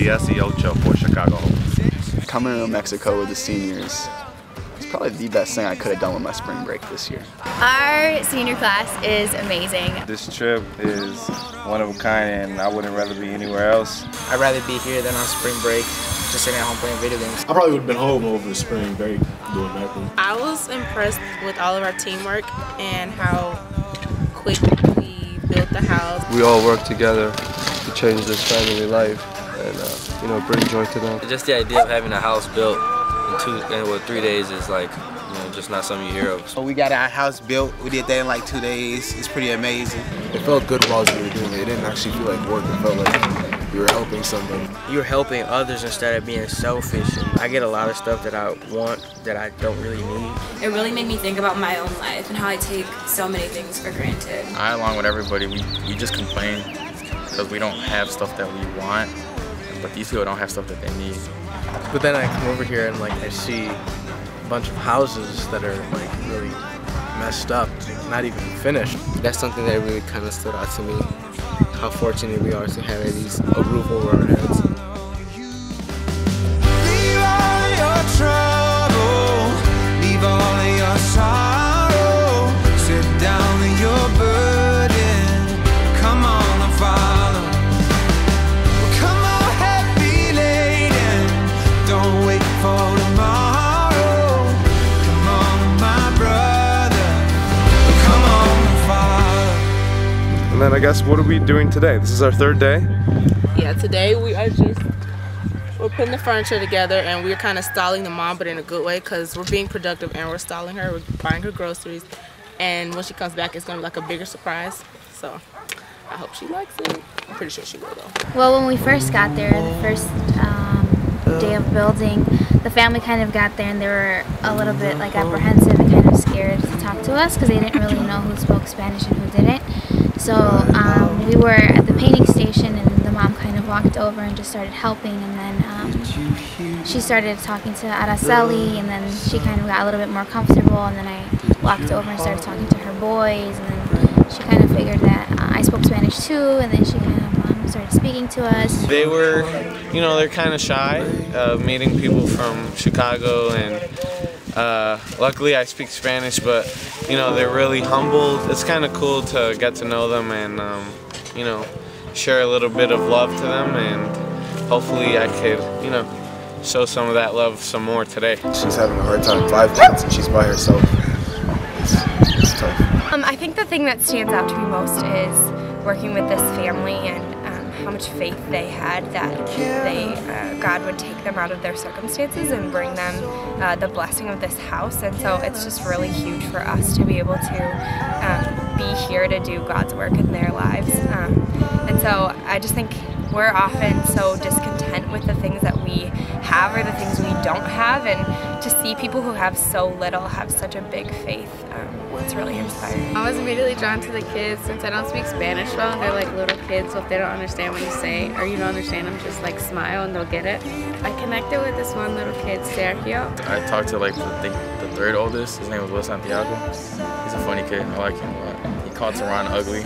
18 for Chicago Hope. Coming to New Mexico with the seniors is probably the best thing I could have done with my spring break this year. Our senior class is amazing. This trip is one of a kind and I wouldn't rather be anywhere else. I'd rather be here than on spring break, just sitting at home playing video games. I probably would have been home over the spring break doing nothing. I was impressed with all of our teamwork and how quick we built the house. We all work together to change this family life and, you know, bring joy to them. Just the idea of having a house built in 3 days is like, you know, just not something you hear of. So we got our house built. We did that in like 2 days. It's pretty amazing. It felt good while we were doing it. It didn't actually feel like work. It felt like you were helping somebody. You're helping others instead of being selfish. And I get a lot of stuff that I want that I don't really need. It really made me think about my own life and how I take so many things for granted. I, along with everybody, we just complain because we don't have stuff that we want, but these people don't have stuff that they need. But then I come over here and like I see a bunch of houses that are like really messed up, not even finished. That's something that really kind of stood out to me. How fortunate we are to have at least a roof over our heads. Leave all your trouble, leave all your sorrow, sit down in your burden, come on and follow. Come on, happy laden, don't wait for tomorrow. Come on, my brother, come on and follow. And then I guess, what are we doing today? This is our third day? Yeah, today we're putting the furniture together and we're kind of stalling the mom, but in a good way because we're being productive and we're stalling her. We're buying her groceries, and when she comes back, it's going to be like a bigger surprise. So I hope she likes it. I'm pretty sure she will though. Well, when we first got there, the first day of building, the family kind of got there and they were a little bit like apprehensive and kind of scared to talk to us because they didn't really know who spoke Spanish and who didn't. So we were at the painting station and the mom kind of walked over and just started helping, and then she started talking to Araceli, and then she kind of got a little bit more comfortable, and then I walked over and started talking to her boys, and then she kind of figured that I spoke Spanish too, and then she kind of started speaking to us. They were, you know, they're kind of shy, meeting people from Chicago, and luckily I speak Spanish, but you know, they're really humble. It's kind of cool to get to know them and you know, share a little bit of love to them, and hopefully I could, you know, show some of that love some more today. She's having a hard time, 5 kids, and she's by herself. It's tough. I think the thing that stands out to me most is working with this family and how much faith they had that God would take them out of their circumstances and bring them the blessing of this house. And so it's just really huge for us to be able to be here to do God's work in their lives. And so I just think we're often so discontent with the things that we have or the things we don't have, and to see people who have so little have such a big faith, it's really inspiring. I was immediately drawn to the kids since I don't speak Spanish well. They're like little kids, so if they don't understand what you say or you don't understand them, just like smile and they'll get it. I connected with this one little kid, Sergio. I talked to like the third oldest. His name was Will Santiago. He's a funny kid. I like him a lot. He called Teron ugly.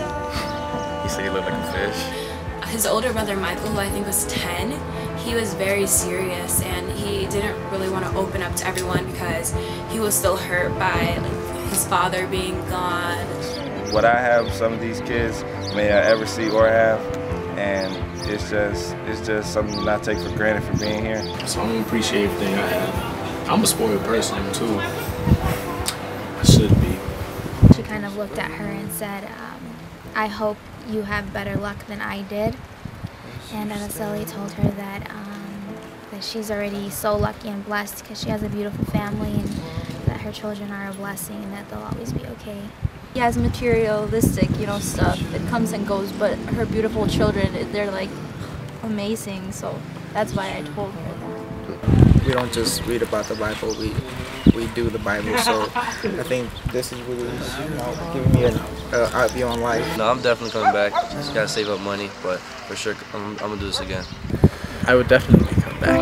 He said he looked like a fish. His older brother Michael, who I think was 10, he was very serious and he didn't really want to open up to everyone because he was still hurt by his father being gone. What I have, some of these kids may I ever see or have, and it's just something that I take for granted for being here. So I'm gonna appreciate everything I have. I'm a spoiled person too. I should be. She kind of looked at her and said, I hope you have better luck than I did. And Araceli told her that she's already so lucky and blessed because she has a beautiful family, and that her children are a blessing and that they'll always be okay. He has materialistic, you know, stuff. It comes and goes, but her beautiful children, they're like amazing. So that's why I told her that. We don't just read about the Bible, we do the Bible. So I think this is really, you know, giving me an view on life. No, I'm definitely coming back. Just gotta save up money, but for sure I'm gonna do this again. I would definitely come back.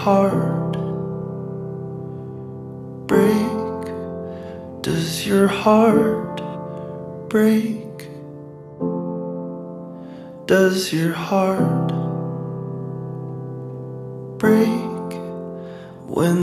heart break? Does your heart break? Does your heart break?